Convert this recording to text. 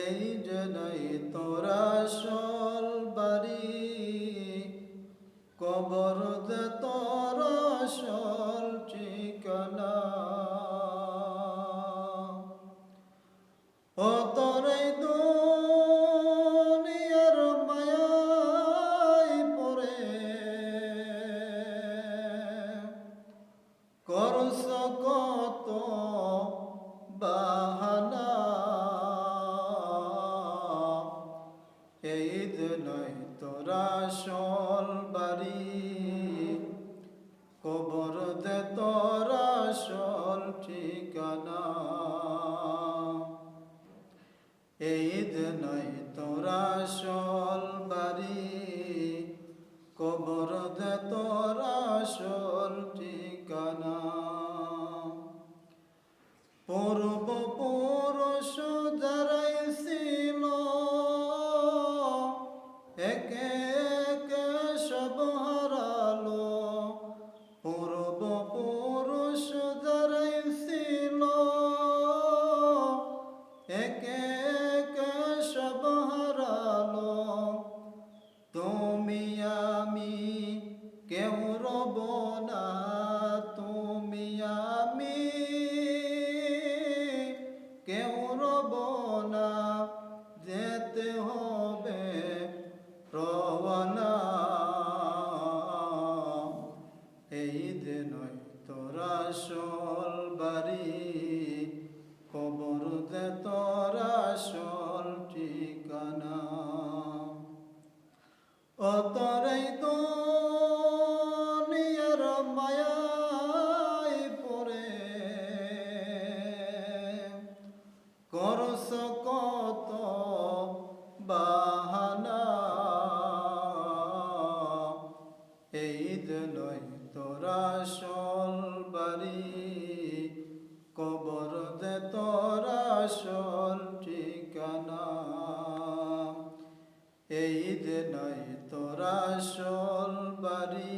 এই যে নাই তোরা আসল বাড়ি, কবর দে তোর আসল ঠিকানা। ও তোর এই দুনিয়ার মায়ায় পড়ে করছ কত বাহানা। এই যে নয় তোরা আসল বাড়ি, কবর দে তোর আসল ঠিকানা। এই যে নয় তোরা আসল বাড়ি, কবর দে তোর আসল ঠিকানা। পূর্বপুরুষ যারাই ছিল, একে একে সব হারালো। পূর্বপুরুষ যারাই ছিল, একে একে সব হারালো। তুমি আমি কেউ রব না, তুমি আমি কেউ রব না, যেতে হবে রওয়ানা। এই যে নয় তোরা আসল বাড়ি, কবর দে তোর আসল ঠিকানা। ও তোর এই দুনিয়ার মায়ায় পড়ে করছ কত বাহানা। এই যে নয় তোরা আসল বাড়ি, কবর দে তোর আসল ঠিকানা। এই যে নয় তোরা আসল বাড়ি,